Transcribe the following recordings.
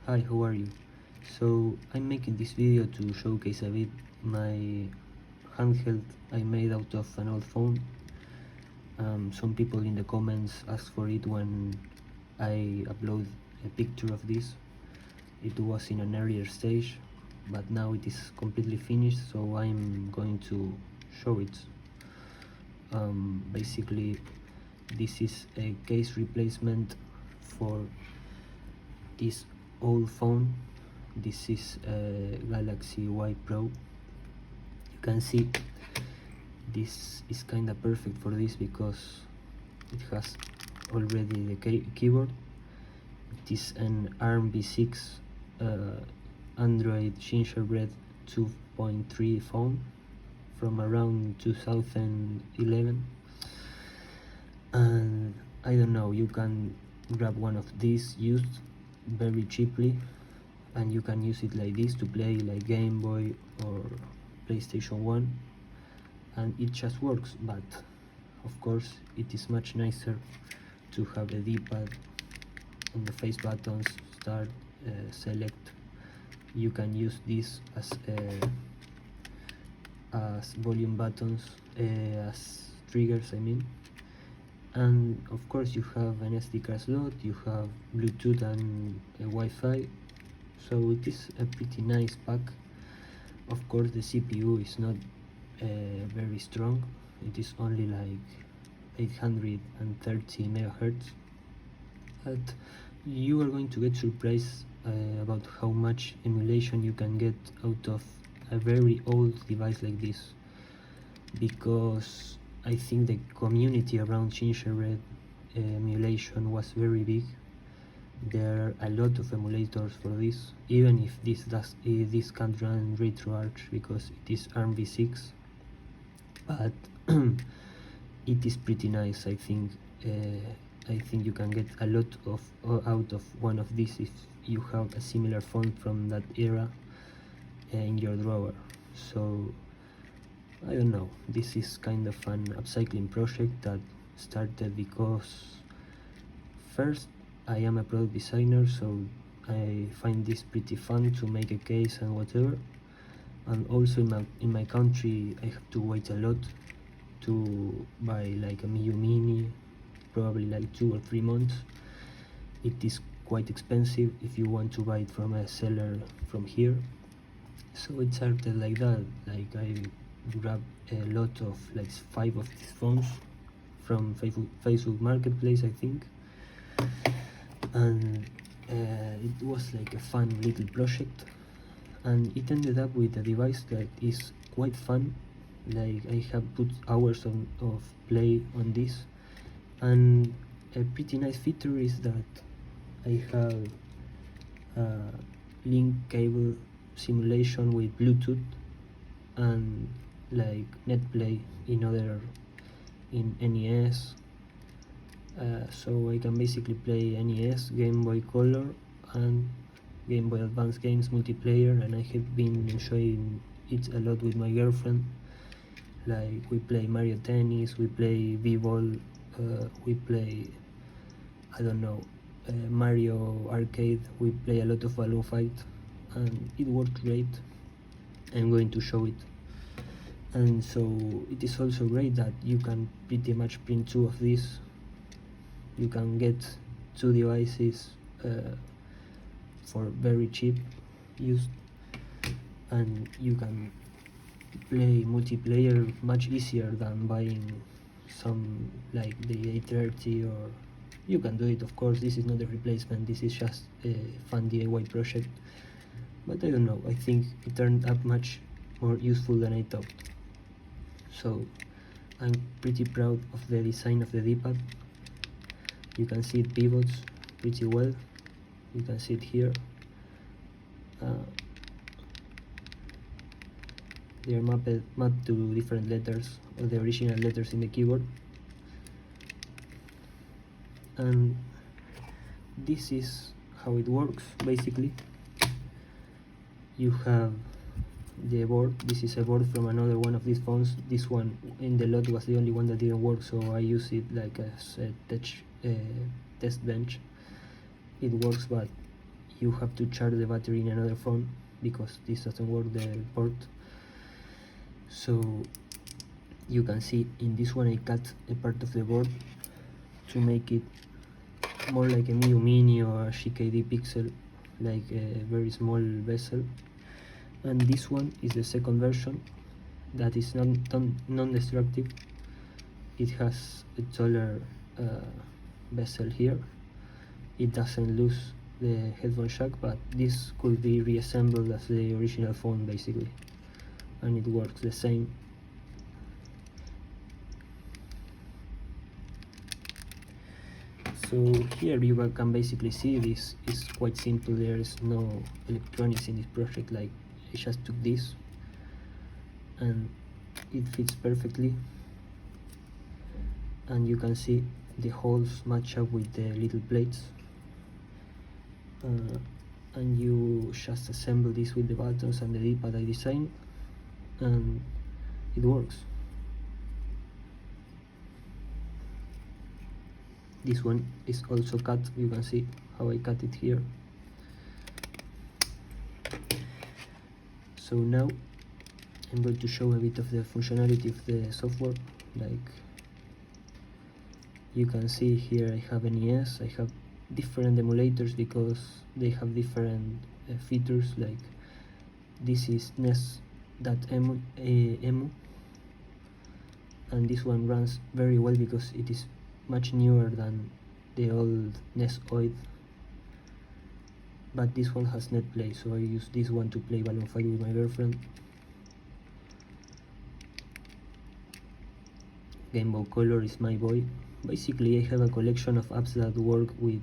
Hi, how are you? So I'm making this video to showcase a bit my handheld I made out of an old phone. Some people in the comments asked for it when I upload a picture of this. It was in an earlier stage, but now it is completely finished, so I'm going to show it. Basically, this is a case replacement for this old phone. This is a Galaxy Y Pro. You can see this is kinda perfect for this because it has already the keyboard. It is an ARM v6 Android Gingerbread 2.3 phone from around 2011, and I don't know, you can grab one of these used very cheaply and you can use it like this to play like Game Boy or PlayStation 1, and it just works. But of course it is much nicer to have a D-pad on the face buttons, start, select. You can use this as volume buttons, as triggers I mean. And of course you have an SD card slot, you have Bluetooth and Wi-Fi, so it is a pretty nice pack. Of course the CPU is not very strong, it is only like 830 megahertz, but you are going to get surprised about how much emulation you can get out of a very old device like this, because I think the community around Gingerbread emulation was very big. There are a lot of emulators for this, even if this can't run RetroArch because it is ARM v6, but it is pretty nice. I think you can get a lot of out of one of these if you have a similar phone from that era in your drawer. So I don't know, this is kind of an upcycling project that started because first I am a product designer, so I find this pretty fun to make a case and whatever, and also in my country I have to wait a lot to buy like a Miu Mini, probably like 2 or 3 months. It is quite expensive if you want to buy it from a seller from here, so it started like that. Like I grabbed a lot of like 5 of these phones from Facebook Marketplace I think, and it was like a fun little project, and it ended up with a device that is quite fun. Like I have put hours of play on this, and a pretty nice feature is that I have link cable simulation with Bluetooth and like NetPlay in NES, so I can basically play NES, Game Boy Color and Game Boy Advance games multiplayer, and I have been enjoying it a lot with my girlfriend. Like we play Mario Tennis, we play V-Ball, we play, I don't know, Mario Arcade, we play a lot of Balloon Fight, and it worked great. I'm going to show it. And so it is also great that you can pretty much print 2 of these. You can get 2 devices for very cheap used, and you can play multiplayer much easier than buying some like the A30, or you can do it, of course. This is not a replacement, this is just a fun DIY project, but I don't know, I think it turned up much more useful than I thought. So I'm pretty proud of the design of the D-pad. You can see it pivots pretty well, you can see it here. They are mapped to different letters, or the original letters in the keyboard, and this is how it works. Basically you have the board. This is a board from another one of these phones. This one in the lot was the only one that didn't work, so I use it like as a test bench. It works, but you have to charge the battery in another phone because this doesn't work, the port. So you can see in this one I cut a part of the board to make it more like a Miu Mini or a GKD Pixel, like a very small bezel. And this one is the second version that is non-destructive. It has a taller bezel here. It doesn't lose the headphone jack, but this could be reassembled as the original phone basically, and it works the same. So here you can basically see this is quite simple. There is no electronics in this project. Like, I just took this and it fits perfectly, and you can see the holes match up with the little plates, and you just assemble this with the buttons and the D-pad I designed, and it works. This one is also cut. You can see how I cut it here. So now I'm going to show a bit of the functionality of the software. Like, you can see here I have NES. I have different emulators because they have different features. Like, this is NES.emu, and this one runs very well because it is much newer than the old NES OID, but this one has NetPlay, so I use this one to play Balloon Fight with my girlfriend. Game Boy Color is my boy. Basically, I have a collection of apps that work with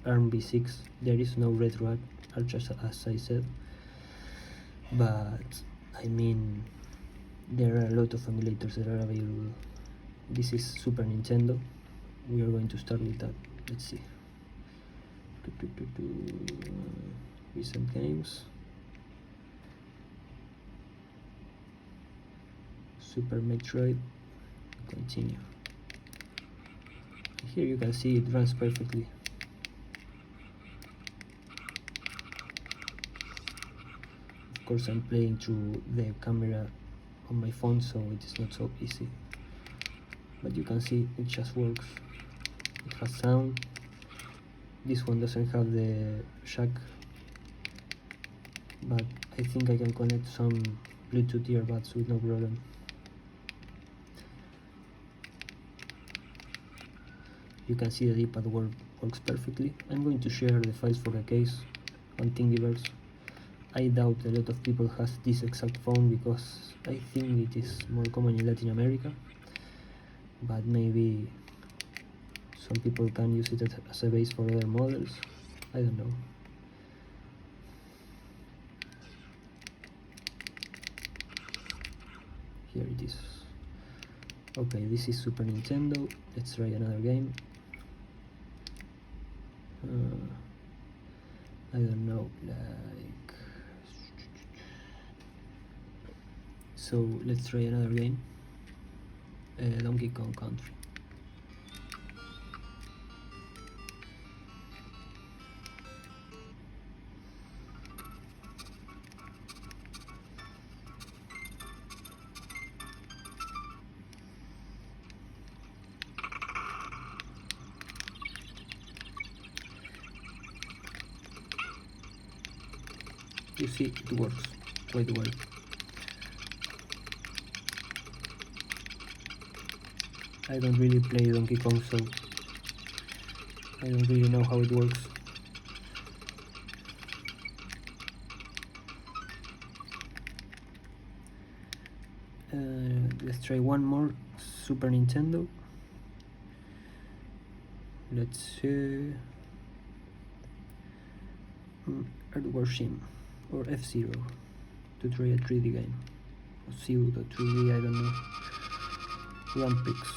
ARMv6. There is no retro arch as I said, but I mean, there are a lot of emulators that are available. This is Super Nintendo. We are going to start with that. Let's see. Recent games. Super Metroid. Continue. Here you can see it runs perfectly. Of course, I'm playing through the camera on my phone, so it is not so easy. But you can see it just works. It has sound. This one doesn't have the jack, but I think I can connect some Bluetooth earbuds with no problem. You can see the D-pad works perfectly. I'm going to share the files for the case on Thingiverse. I doubt a lot of people has this exact phone because I think it is more common in Latin America, but maybe some people can use it as a base for other models. I don't know. Here it is. Okay, this is Super Nintendo. Let's try another game. I don't know, like... So let's try another game. Donkey Kong Country. You see, it works quite well. I don't really play Donkey Kong, so I don't really know how it works. Let's try one more Super Nintendo. Let's see. Earthworm Jim or F-Zero to try a 3D game. Or pseudo 3D, I don't know. Rampix.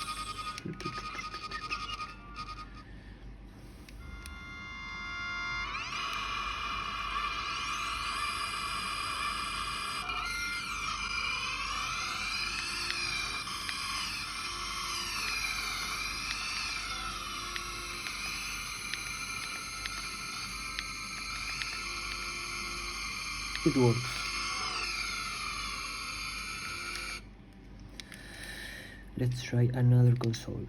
it works. Let's try another console.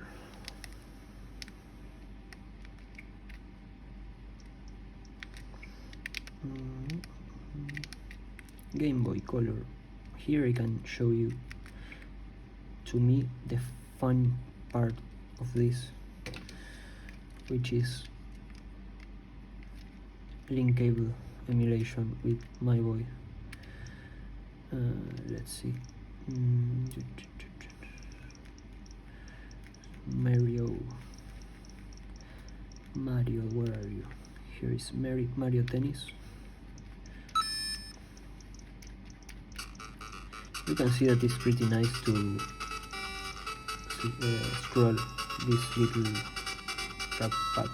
Game Boy Color. Here I can show you, to me, the fun part of this, which is link cable emulation with my boy. Let's see. Mario, where are you? Here is Mario Tennis. You can see that it's pretty nice to scroll this little trackpad.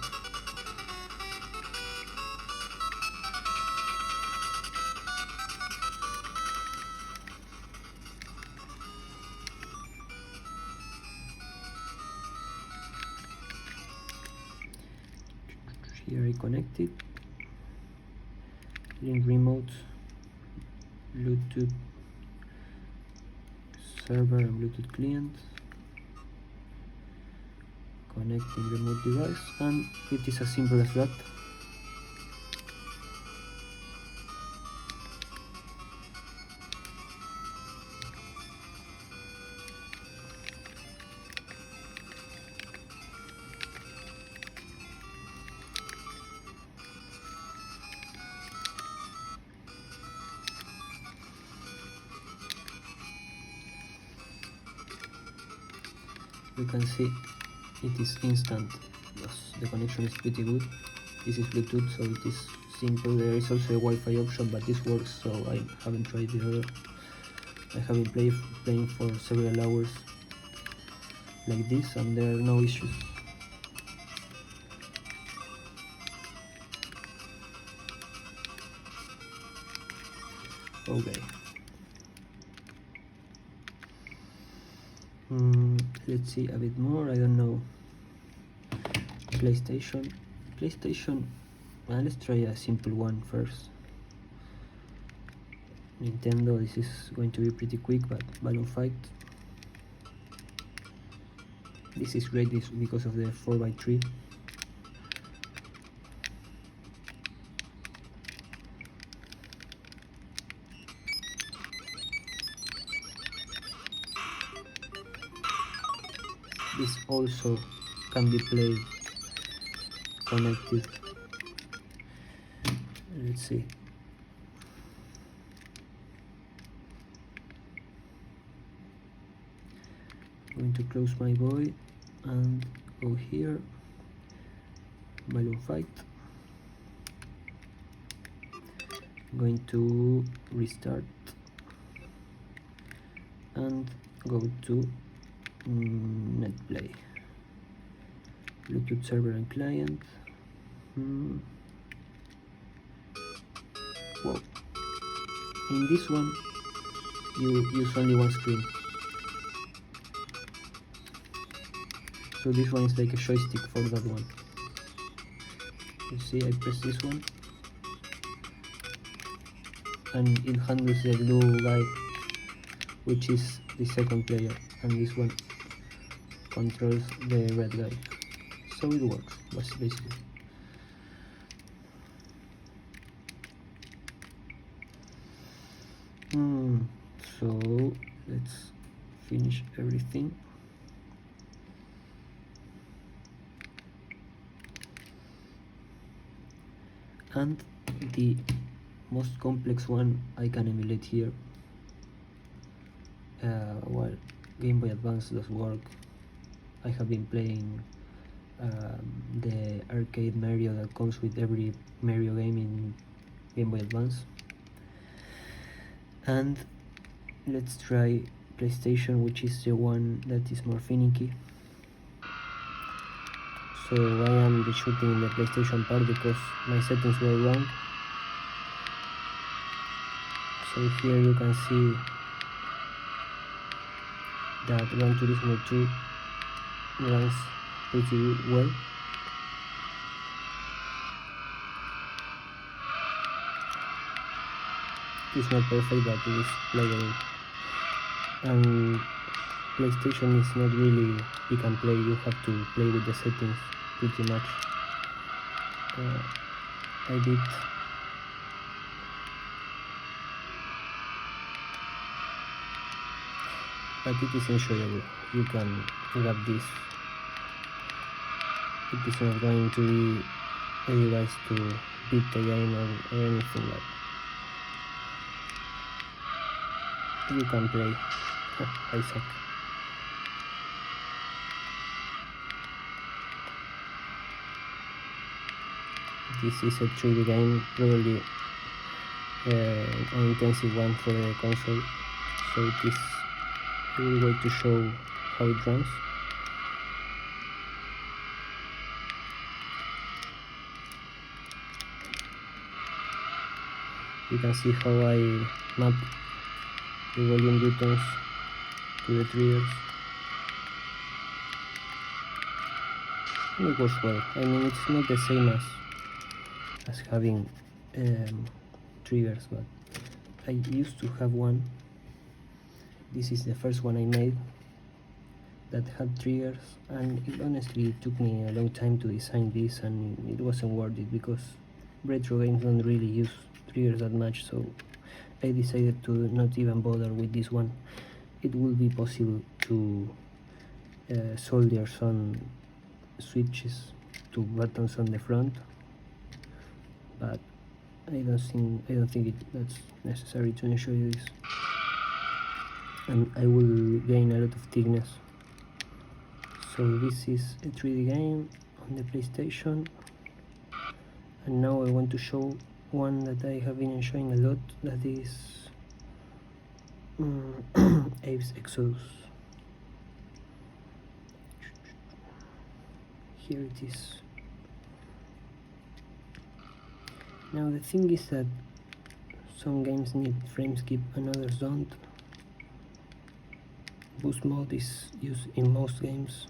Here I connected link remote, Bluetooth server and Bluetooth client, connecting remote device, and it is as simple as that. You can see it is instant. Yes, the connection is pretty good. This is Bluetooth, so it is simple. There is also a Wi-Fi option, but this works, so I haven't tried the other. I have been playing for several hours like this, and there are no issues. Okay. Let's see a bit more. I don't know. PlayStation. Let's try a simple one first. Nintendo. This is going to be pretty quick, but Balloon Fight. This is great because of the 4x3. This also can be played connected. Let's see. I'm going to close my boy and go here. Balloon Fight. I'm going to restart and go to NetPlay, Bluetooth server and client. Wow. In this one, you use only one screen. So this one is like a joystick for that one. You see, I press this one, and it handles the blue guy, which is the second player, and this one controls the red guy. So it works, basically. So let's finish everything. And the most complex one I can emulate here. While Game Boy Advance does work, I have been playing the arcade Mario that comes with every Mario game in Game Boy Advance. And let's try PlayStation, which is the one that is more finicky. So I am reshooting in the PlayStation part because my settings were wrong. So here you can see that Gran Turismo 2 runs pretty well. It's not perfect, but it is playable. And PlayStation is not really pick and play. You have to play with the settings pretty much. I did. But it is enjoyable. You can grab this. It is not going to be a device to beat the game or anything like that. You can play. Oh, I suck. This is a 3D game, probably an intensive one for the console, so it is a good way to show how it runs. You can see how I map the volume buttons to the triggers. And it works well. I mean, it's not the same as having triggers, but I used to have one. This is the first one I made that had triggers, and it honestly took me a long time to design this, and it wasn't worth it because retro games don't really use triggers that much, so I decided to not even bother with this one. It will be possible to solder some switches to buttons on the front, but I don't think that's necessary to ensure this, and I will gain a lot of thickness. So this is a 3D game on the PlayStation, and now I want to show one that I have been enjoying a lot, that is Abe's Exodus. Here it is. Now the thing is that some games need frame skip and others don't. Boost mode is used in most games.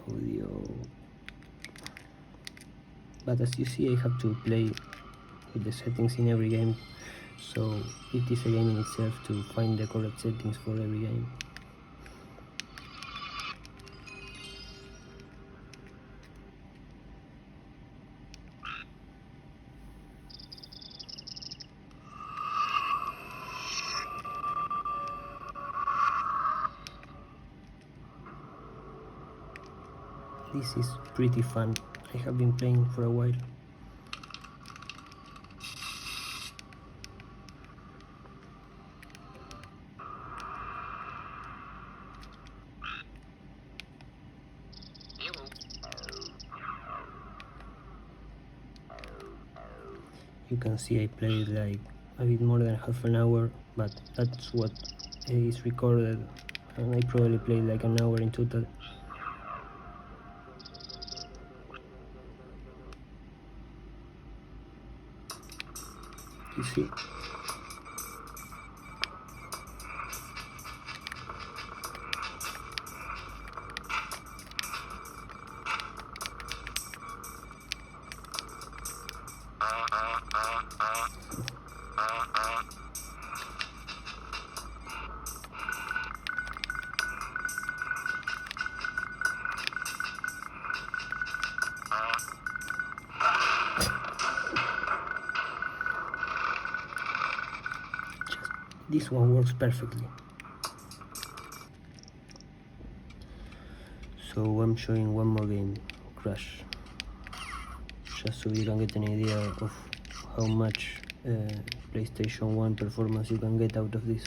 Audio. But as you see, I have to play with the settings in every game, so it is a game in itself to find the correct settings for every game. This is pretty fun. I have been playing for a while. You can see I played like a bit more than half an hour, but that's what is recorded, and I probably played like an hour in total. You see? This one works perfectly. So I'm showing one more game, Crash, just so you can get an idea of how much PlayStation 1 performance you can get out of this.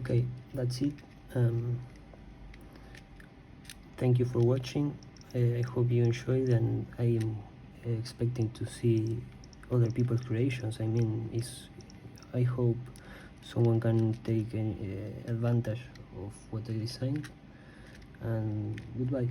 Okay, that's it. Thank you for watching. I hope you enjoyed, and I am expecting to see other people's creations. I mean, I hope someone can take advantage of what I designed. And goodbye.